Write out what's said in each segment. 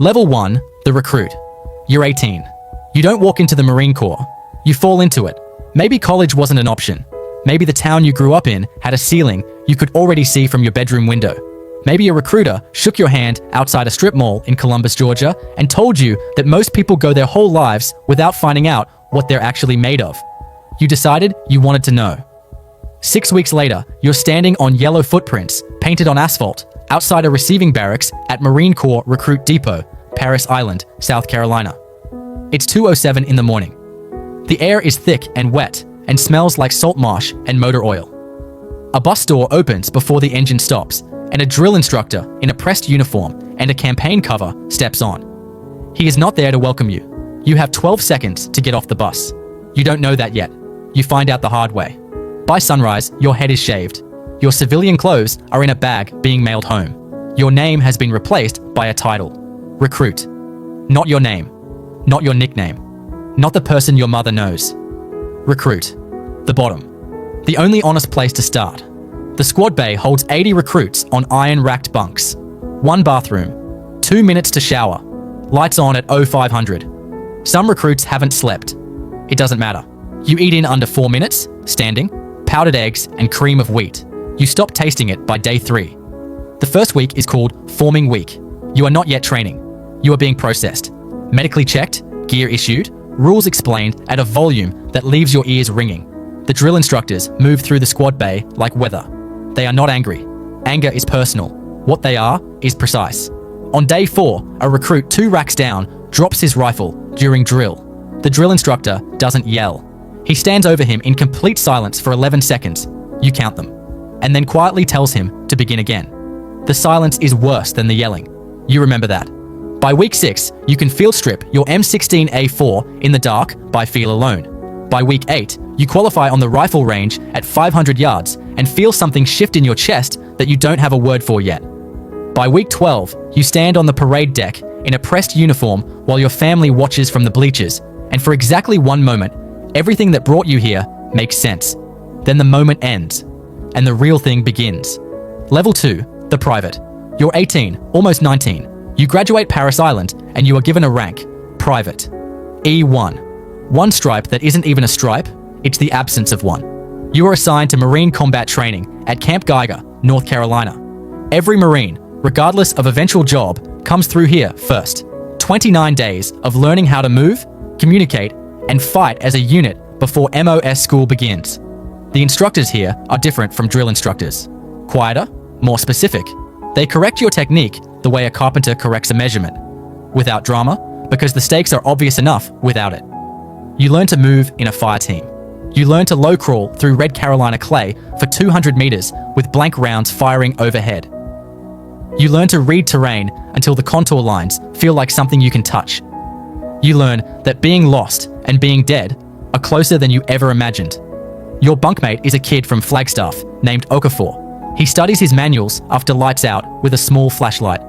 Level 1, the recruit. You're 18. You don't walk into the Marine Corps. You fall into it. Maybe college wasn't an option. Maybe the town you grew up in had a ceiling you could already see from your bedroom window. Maybe a recruiter shook your hand outside a strip mall in Columbus, Georgia, and told you that most people go their whole lives without finding out what they're actually made of. You decided you wanted to know. 6 weeks later, you're standing on yellow footprints painted on asphalt outside a receiving barracks at Marine Corps Recruit Depot, Parris Island, South Carolina. It's 2:07 in the morning. The air is thick and wet and smells like salt marsh and motor oil. A bus door opens before the engine stops, and a drill instructor in a pressed uniform and a campaign cover steps on. He is not there to welcome you. You have 12 seconds to get off the bus. You don't know that yet. You find out the hard way. By sunrise, your head is shaved. Your civilian clothes are in a bag being mailed home. Your name has been replaced by a title. Recruit. Not your name. Not your nickname. Not the person your mother knows. Recruit. The bottom. The only honest place to start. The squad bay holds 80 recruits on iron-racked bunks. 1 bathroom. 2 minutes to shower. Lights on at 0500. Some recruits haven't slept. It doesn't matter. You eat in under 4 minutes, standing, powdered eggs and cream of wheat. You stop tasting it by day 3. The first week is called Forming Week. You are not yet training. You are being processed. Medically checked, gear issued, rules explained at a volume that leaves your ears ringing. The drill instructors move through the squad bay like weather. They are not angry. Anger is personal. What they are is precise. On day 4, a recruit 2 racks down drops his rifle during drill. The drill instructor doesn't yell. He stands over him in complete silence for 11 seconds. You count them. And then quietly tells him to begin again. The silence is worse than the yelling. You remember that. By week 6, you can field strip your M16A4 in the dark by feel alone. By week 8, you qualify on the rifle range at 500 yards and feel something shift in your chest that you don't have a word for yet. By week 12, you stand on the parade deck in a pressed uniform while your family watches from the bleachers, and for exactly 1 moment, everything that brought you here makes sense. Then the moment ends, and the real thing begins. Level 2, the private. You're 18, almost 19. You graduate Parris Island, and you are given a rank, Private. E1. 1 stripe that isn't even a stripe, it's the absence of one. You are assigned to Marine combat training at Camp Geiger, North Carolina. Every Marine, regardless of eventual job, comes through here first. 29 days of learning how to move, communicate, and fight as a unit before MOS school begins. The instructors here are different from drill instructors. Quieter, more specific. They correct your technique the way a carpenter corrects a measurement. Without drama, because the stakes are obvious enough without it. You learn to move in a fire team. You learn to low crawl through red Carolina clay for 200 meters with blank rounds firing overhead. You learn to read terrain until the contour lines feel like something you can touch. You learn that being lost and being dead are closer than you ever imagined. Your bunkmate is a kid from Flagstaff named Okafor. He studies his manuals after lights out with a small flashlight.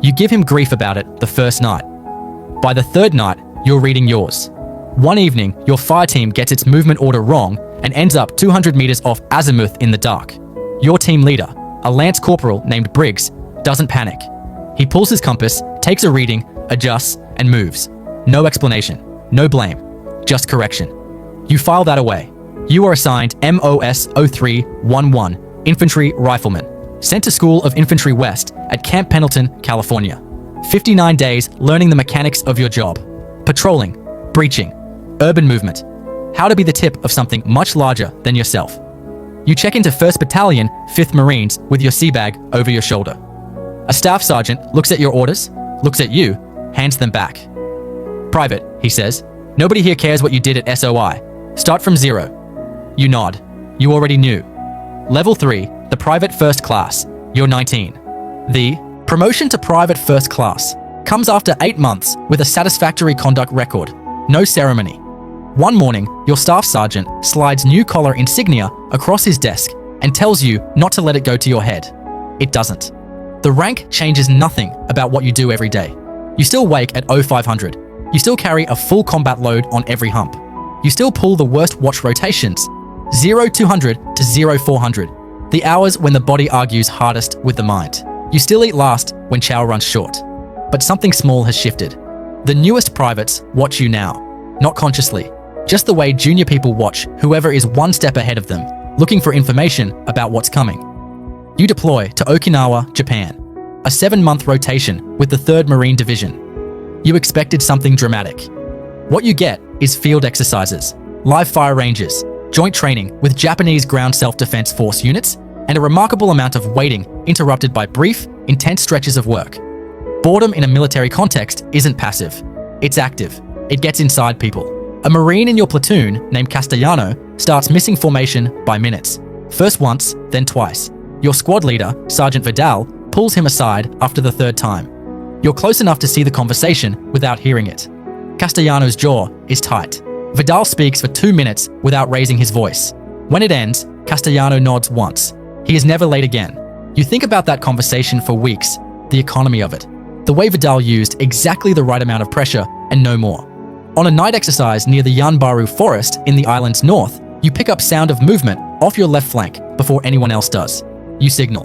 You give him grief about it the first night. By the 3rd night, you're reading yours. One evening, your fire team gets its movement order wrong and ends up 200 meters off azimuth in the dark. Your team leader, a lance corporal named Briggs, doesn't panic. He pulls his compass, takes a reading, adjusts, and moves. No explanation, no blame, just correction. You file that away. You are assigned MOS 0311, Infantry Rifleman, sent to School of Infantry West at Camp Pendleton, California. 59 days learning the mechanics of your job. Patrolling, breaching, urban movement. How to be the tip of something much larger than yourself. You check into 1st Battalion, 5th Marines with your sea bag over your shoulder. A staff sergeant looks at your orders, looks at you, hands them back. Private, he says. Nobody here cares what you did at SOI. Start from 0. You nod. You already knew. Level 3, the Private First Class. You're 19. The promotion to Private First Class comes after 8 months with a satisfactory conduct record. No ceremony. One morning, your staff sergeant slides new collar insignia across his desk and tells you not to let it go to your head. It doesn't. The rank changes nothing about what you do every day. You still wake at 0500. You still carry a full combat load on every hump. You still pull the worst watch rotations, 0200 to 0400, the hours when the body argues hardest with the mind. You still eat last when chow runs short. But something small has shifted. The newest privates watch you now, not consciously, just the way junior people watch whoever is one step ahead of them, looking for information about what's coming. You deploy to Okinawa, Japan, a 7-month rotation with the 3rd Marine Division. You expected something dramatic. What you get is field exercises, live fire ranges, joint training with Japanese ground self-defense force units, and a remarkable amount of waiting interrupted by brief, intense stretches of work. Boredom in a military context isn't passive. It's active. It gets inside people. A Marine in your platoon, named Castellano, starts missing formation by minutes. First once, then twice. Your squad leader, Sergeant Vidal, pulls him aside after the 3rd time. You're close enough to see the conversation without hearing it. Castellano's jaw is tight. Vidal speaks for 2 minutes without raising his voice. When it ends, Castellano nods once. He is never late again. You think about that conversation for weeks, the economy of it, the way Vidal used exactly the right amount of pressure and no more. On a night exercise near the Yanbaru forest in the island's north, you pick up sound of movement off your left flank before anyone else does. You signal.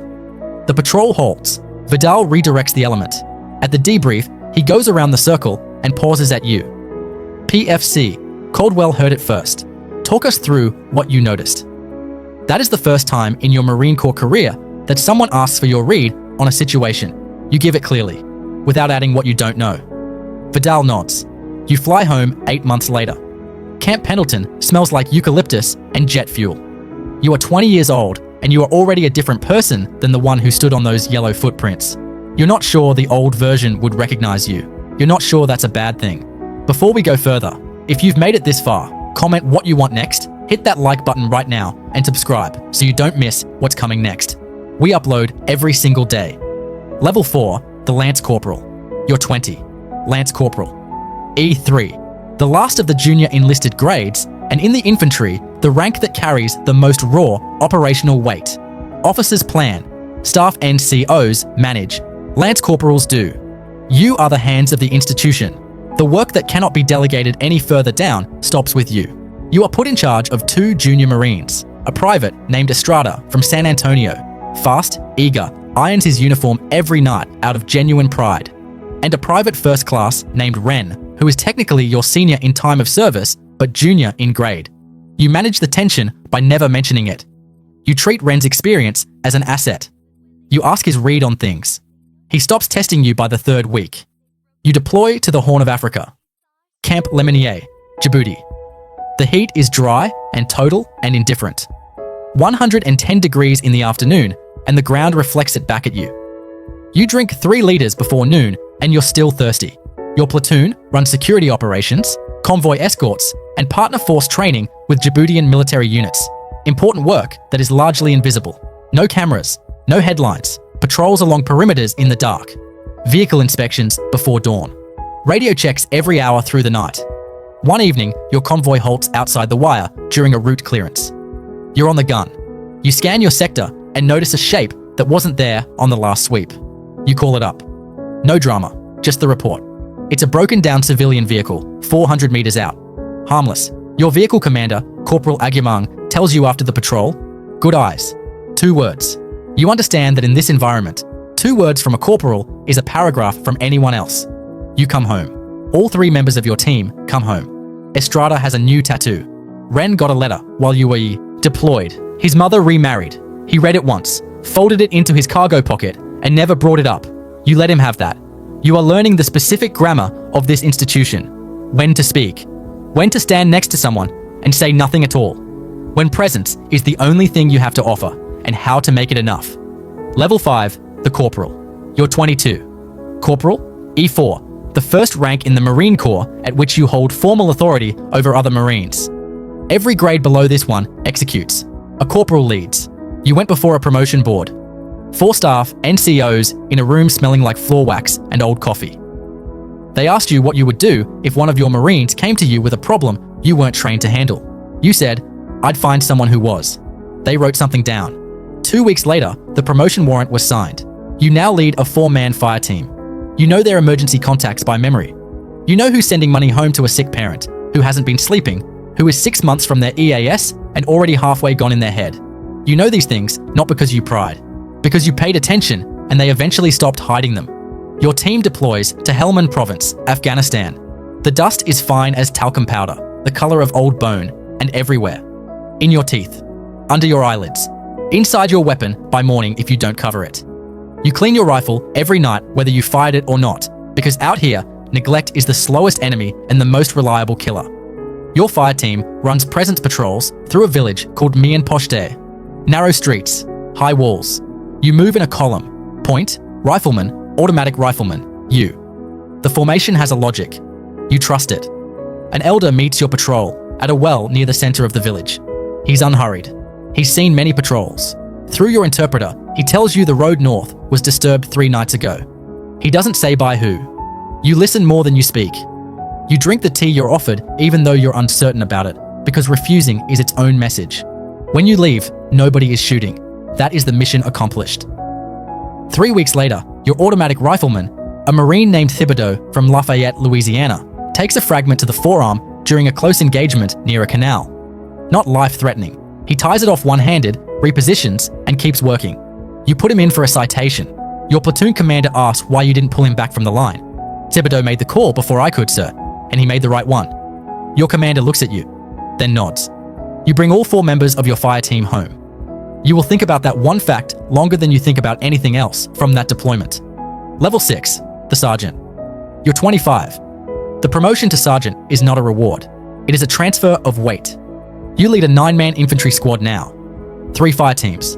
The patrol halts. Vidal redirects the element. At the debrief, he goes around the circle and pauses at you. PFC, Caldwell heard it first. Talk us through what you noticed. That is the first time in your Marine Corps career that someone asks for your read on a situation. You give it clearly, without adding what you don't know. Vidal nods. You fly home 8 months later. Camp Pendleton smells like eucalyptus and jet fuel. You are 20 years old, and you are already a different person than the one who stood on those yellow footprints. You're not sure the old version would recognize you. You're not sure that's a bad thing. Before we go further, if you've made it this far, comment what you want next, hit that like button right now, and subscribe so you don't miss what's coming next. We upload every single day. Level 4, the Lance Corporal. You're 20. Lance Corporal. E3, the last of the junior enlisted grades, and in the infantry, the rank that carries the most raw operational weight. Officers plan. Staff NCOs manage. Lance Corporals do. You are the hands of the institution. The work that cannot be delegated any further down stops with you. You are put in charge of 2 junior Marines, a private named Estrada from San Antonio, fast, eager, irons his uniform every night out of genuine pride, and a private first class named Ren, who is technically your senior in time of service, but junior in grade. You manage the tension by never mentioning it. You treat Ren's experience as an asset. You ask his read on things. He stops testing you by the 3rd week. You deploy to the Horn of Africa. Camp Lemonier, Djibouti. The heat is dry and total and indifferent. 110 degrees in the afternoon, and the ground reflects it back at you. You drink 3 liters before noon, and you're still thirsty. Your platoon runs security operations, convoy escorts, and partner force training with Djiboutian military units. Important work that is largely invisible. No cameras, no headlines, patrols along perimeters in the dark, vehicle inspections before dawn, radio checks every hour through the night. One evening, your convoy halts outside the wire during a route clearance. You're on the gun. You scan your sector and notice a shape that wasn't there on the last sweep. You call it up. No drama, just the report. It's a broken down civilian vehicle, 400 meters out. Harmless. Your vehicle commander, Corporal Agyemang, tells you after the patrol, good eyes. 2 words. You understand that in this environment, 2 words from a corporal is a paragraph from anyone else. You come home. All 3 members of your team come home. Estrada has a new tattoo. Ren got a letter while you were deployed. His mother remarried. He read it once, folded it into his cargo pocket, and never brought it up. You let him have that. You are learning the specific grammar of this institution. When to speak. When to stand next to someone and say nothing at all. When presence is the only thing you have to offer, and how to make it enough. Level 5, the Corporal. You're 22. Corporal, E4, the first rank in the Marine Corps at which you hold formal authority over other Marines. Every grade below this one executes. A corporal leads. You went before a promotion board. 4 staff, NCOs, in a room smelling like floor wax and old coffee. They asked you what you would do if one of your Marines came to you with a problem you weren't trained to handle. You said, I'd find someone who was. They wrote something down. 2 weeks later, the promotion warrant was signed. You now lead a 4-man fire team. You know their emergency contacts by memory. You know who's sending money home to a sick parent, who hasn't been sleeping, who is 6 months from their EAS and already halfway gone in their head. You know these things not because you pried, because you paid attention and they eventually stopped hiding them. Your team deploys to Helmand Province, Afghanistan. The dust is fine as talcum powder, the color of old bone, and everywhere. In your teeth, under your eyelids, inside your weapon by morning if you don't cover it. You clean your rifle every night whether you fired it or not, because out here, neglect is the slowest enemy and the most reliable killer. Your fire team runs presence patrols through a village called Mian Poshte. Narrow streets, high walls. You move in a column. Point, rifleman, automatic rifleman, you. The formation has a logic. You trust it. An elder meets your patrol at a well near the center of the village. He's unhurried. He's seen many patrols. Through your interpreter, he tells you the road north was disturbed 3 nights ago. He doesn't say by who. You listen more than you speak. You drink the tea you're offered even though you're uncertain about it, because refusing is its own message. When you leave, nobody is shooting. That is the mission accomplished. 3 weeks later, your automatic rifleman, a Marine named Thibodeau from Lafayette, Louisiana, takes a fragment to the forearm during a close engagement near a canal. Not life-threatening. He ties it off one-handed, repositions, and keeps working. You put him in for a citation. Your platoon commander asks why you didn't pull him back from the line. Thibodeau made the call before I could, sir, and he made the right one. Your commander looks at you, then nods. You bring all 4 members of your fire team home. You will think about that one fact longer than you think about anything else from that deployment. Level 6, the sergeant. You're 25. The promotion to sergeant is not a reward. It is a transfer of weight. You lead a 9-man infantry squad now. 3 fire teams.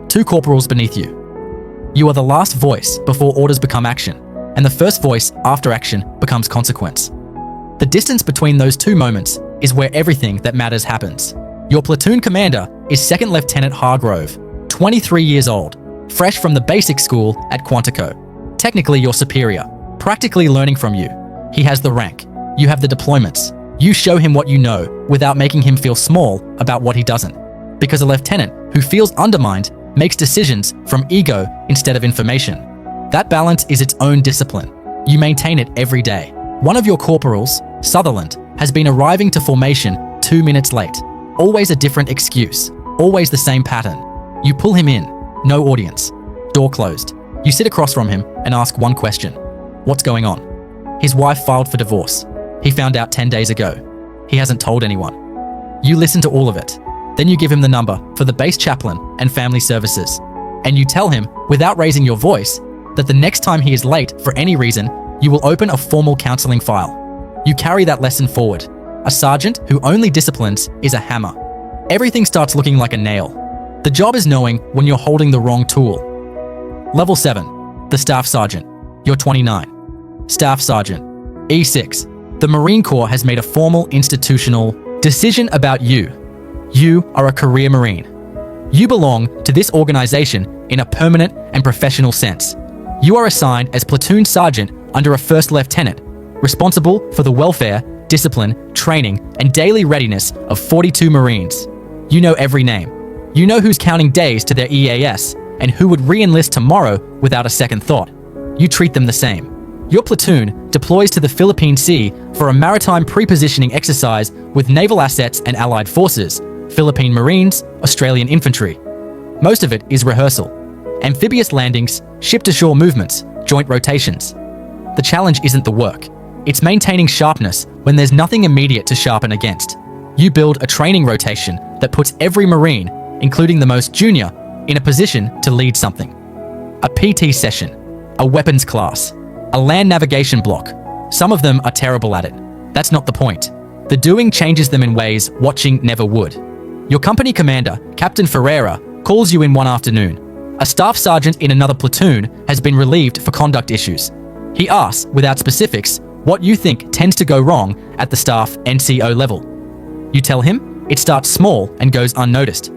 2 corporals beneath you. You are the last voice before orders become action, and the first voice after action becomes consequence. The distance between those 2 moments is where everything that matters happens. Your platoon commander is 2nd Lieutenant Hargrove, 23 years old, fresh from the basic school at Quantico. Technically your superior, practically learning from you. He has the rank. You have the deployments. You show him what you know without making him feel small about what he doesn't. Because a lieutenant who feels undermined makes decisions from ego instead of information. That balance is its own discipline. You maintain it every day. One of your corporals, Sutherland, has been arriving to formation 2 minutes late. Always a different excuse. Always the same pattern. You pull him in. No audience. Door closed. You sit across from him and ask one question. What's going on? His wife filed for divorce. He found out 10 days ago. He hasn't told anyone. You listen to all of it. Then you give him the number for the base chaplain and family services. And you tell him, without raising your voice, that the next time he is late for any reason, you will open a formal counseling file. You carry that lesson forward. A sergeant who only disciplines is a hammer. Everything starts looking like a nail. The job is knowing when you're holding the wrong tool. Level 7, the Staff Sergeant. You're 29. Staff Sergeant, E6. The Marine Corps has made a formal institutional decision about you. You are a career Marine. You belong to this organization in a permanent and professional sense. You are assigned as platoon sergeant under a first lieutenant, responsible for the welfare, discipline, training, and daily readiness of 42 Marines. You know every name. You know who's counting days to their EAS and who would re-enlist tomorrow without a second thought. You treat them the same. Your platoon deploys to the Philippine Sea for a maritime pre-positioning exercise with naval assets and allied forces, Philippine Marines, Australian infantry. Most of it is rehearsal. Amphibious landings, ship-to-shore movements, joint rotations. The challenge isn't the work. It's maintaining sharpness when there's nothing immediate to sharpen against. You build a training rotation that puts every Marine, including the most junior, in a position to lead something. A PT session, a weapons class, a land navigation block. Some of them are terrible at it. That's not the point. The doing changes them in ways watching never would. Your company commander, Captain Ferreira, calls you in one afternoon. A staff sergeant in another platoon has been relieved for conduct issues. He asks, without specifics, what you think tends to go wrong at the staff NCO level. You tell him it starts small and goes unnoticed,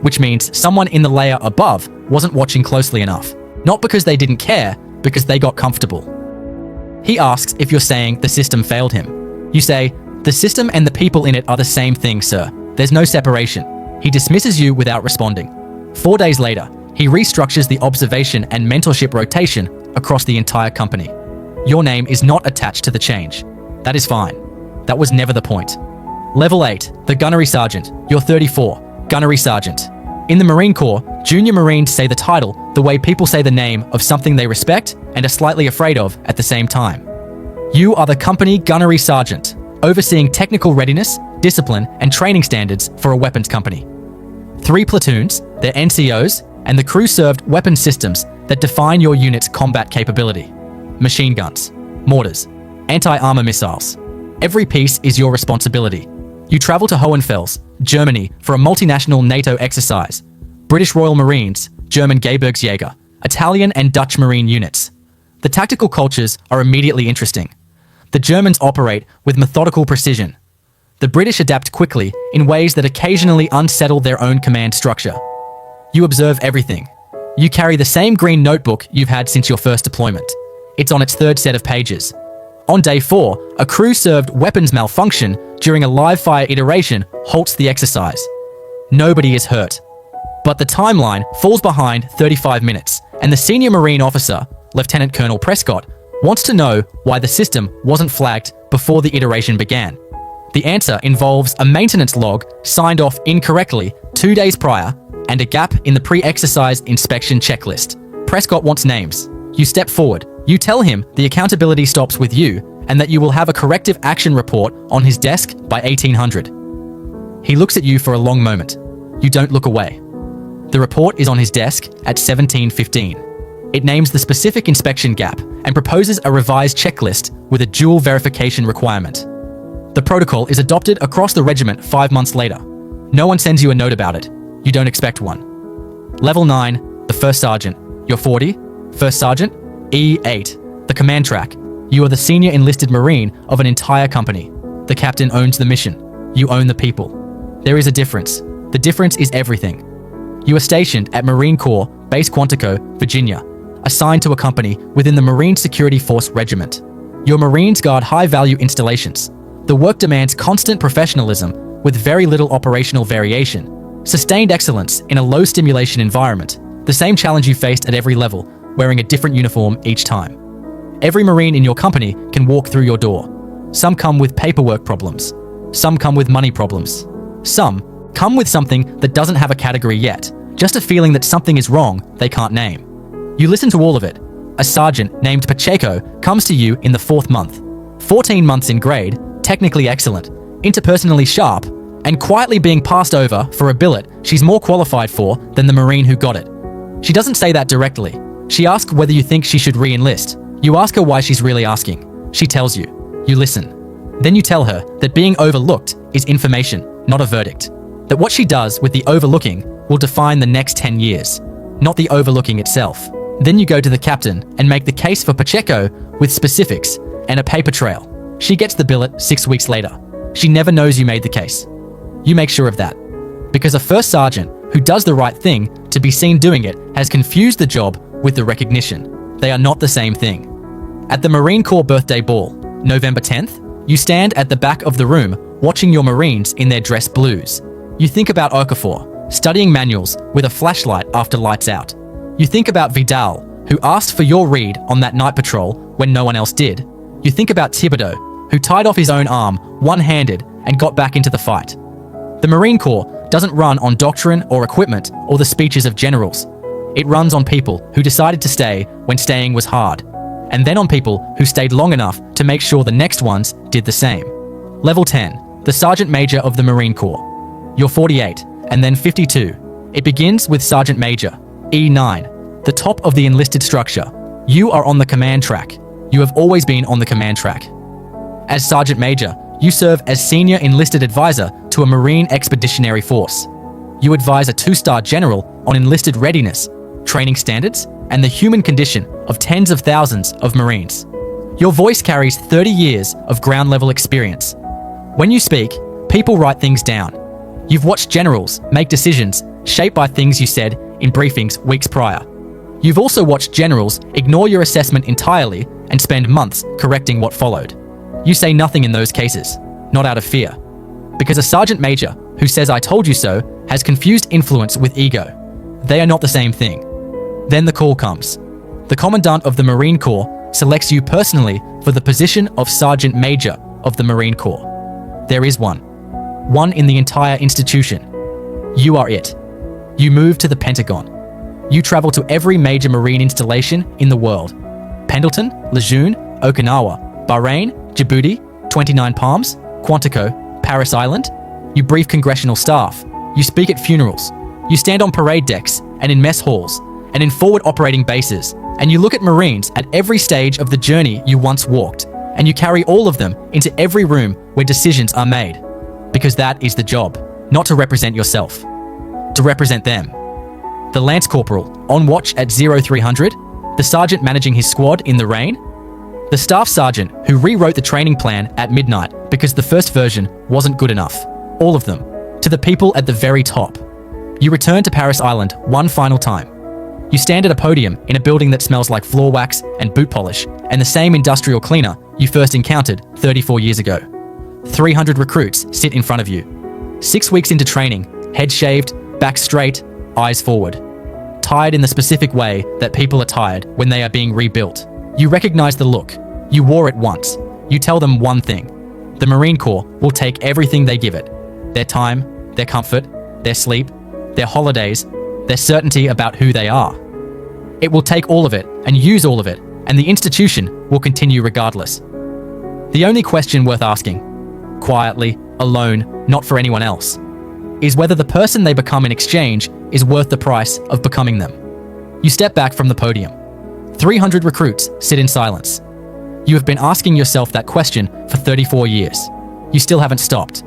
which means someone in the layer above wasn't watching closely enough. Not because they didn't care, because they got comfortable. He asks if you're saying the system failed him. You say, the system and the people in it are the same thing, sir. There's no separation. He dismisses you without responding. 4 days later, he restructures the observation and mentorship rotation across the entire company. Your name is not attached to the change. That is fine. That was never the point. Level 8, the Gunnery Sergeant. You're 34. Gunnery Sergeant. In the Marine Corps, junior Marines say the title the way people say the name of something they respect and are slightly afraid of at the same time. You are the company gunnery sergeant, overseeing technical readiness, discipline, and training standards for a weapons company. 3 platoons, their NCOs, and the crew-served weapon systems that define your unit's combat capability. Machine guns, mortars, anti-armor missiles. Every piece is your responsibility. You travel to Hohenfels, Germany for a multinational NATO exercise. British Royal Marines, German Gebirgsjäger, Italian and Dutch Marine units. The tactical cultures are immediately interesting. The Germans operate with methodical precision. The British adapt quickly in ways that occasionally unsettle their own command structure. You observe everything. You carry the same green notebook you've had since your first deployment. It's on its 3rd set of pages. On day 4, a crew-served weapons malfunction during a live-fire iteration halts the exercise. Nobody is hurt. But the timeline falls behind 35 minutes, and the senior Marine officer, Lieutenant Colonel Prescott, wants to know why the system wasn't flagged before the iteration began. The answer involves a maintenance log signed off incorrectly 2 days prior and a gap in the pre-exercise inspection checklist. Prescott wants names. You step forward. You tell him the accountability stops with you and that you will have a corrective action report on his desk by 1800. He looks at you for a long moment. You don't look away. The report is on his desk at 17:15. It names the specific inspection gap and proposes a revised checklist with a dual verification requirement. The protocol is adopted across the regiment 5 months later. No one sends you a note about it. You don't expect one. Level 9, the First Sergeant. You're 40, First Sergeant, E8, the command track. You are the senior enlisted Marine of an entire company. The captain owns the mission. You own the people. There is a difference. The difference is everything. You are stationed at Marine Corps, Base Quantico, Virginia, assigned to a company within the Marine Security Force Regiment. Your Marines guard high-value installations. The work demands constant professionalism with very little operational variation. Sustained excellence in a low-stimulation environment. The same challenge you faced at every level, wearing a different uniform each time. Every Marine in your company can walk through your door. Some come with paperwork problems. Some come with money problems. Some come with something that doesn't have a category yet, just a feeling that something is wrong they can't name. You listen to all of it. A sergeant named Pacheco comes to you in the 4th month. 14 months in grade, technically excellent, interpersonally sharp, and quietly being passed over for a billet she's more qualified for than the Marine who got it. She doesn't say that directly. She asks whether you think she should re-enlist. You ask her why she's really asking. She tells you. You listen. Then you tell her that being overlooked is information, not a verdict. That what she does with the overlooking will define the next 10 years, not the overlooking itself. Then you go to the captain and make the case for Pacheco with specifics and a paper trail. She gets the billet 6 weeks later. She never knows you made the case. You make sure of that. Because a first sergeant who does the right thing to be seen doing it has confused the job with the recognition. They are not the same thing. At the Marine Corps birthday ball, November 10th, you stand at the back of the room watching your Marines in their dress blues. You think about Okafor, studying manuals with a flashlight after lights out. You think about Vidal, who asked for your read on that night patrol when no one else did. You think about Thibodeau, who tied off his own arm one-handed and got back into the fight. The Marine Corps doesn't run on doctrine or equipment or the speeches of generals. It runs on people who decided to stay when staying was hard, and then on people who stayed long enough to make sure the next ones did the same. Level 10, the Sergeant Major of the Marine Corps. You're 48, and then 52. It begins with Sergeant Major, E9, the top of the enlisted structure. You are on the command track. You have always been on the command track. As Sergeant Major, you serve as Senior Enlisted Advisor to a Marine Expeditionary Force. You advise a 2-star general on enlisted readiness, training standards, and the human condition of tens of thousands of Marines. Your voice carries 30 years of ground-level experience. When you speak, people write things down. You've watched generals make decisions shaped by things you said in briefings weeks prior. You've also watched generals ignore your assessment entirely and spend months correcting what followed. You say nothing in those cases, not out of fear. Because a sergeant major who says "I told you so" has confused influence with ego. They are not the same thing. Then the call comes. The Commandant of the Marine Corps selects you personally for the position of Sergeant Major of the Marine Corps. There is one. One in the entire institution. You are it. You move to the Pentagon. You travel to every major marine installation in the world. Pendleton, Lejeune, Okinawa, Bahrain, Djibouti, 29 Palms, Quantico, Paris Island. You brief congressional staff. You speak at funerals. You stand on parade decks and in mess halls and in forward operating bases. And you look at Marines at every stage of the journey you once walked. And you carry all of them into every room where decisions are made. Because that is the job, not to represent yourself, to represent them. The Lance Corporal on watch at 0300, the Sergeant managing his squad in the rain, the Staff Sergeant who rewrote the training plan at midnight because the first version wasn't good enough. All of them, to the people at the very top. You return to Paris Island one final time. You stand at a podium in a building that smells like floor wax and boot polish and the same industrial cleaner you first encountered 34 years ago. 300 recruits sit in front of you. 6 weeks into training, head shaved, back straight, eyes forward. Tired in the specific way that people are tired when they are being rebuilt. You recognize the look. You wore it once. You tell them one thing. The Marine Corps will take everything they give it. Their time, their comfort, their sleep, their holidays, their certainty about who they are. It will take all of it and use all of it, and the institution will continue regardless. The only question worth asking, quietly, alone, not for anyone else, is whether the person they become in exchange is worth the price of becoming them. You step back from the podium. 300 recruits sit in silence. You have been asking yourself that question for 34 years. You still haven't stopped.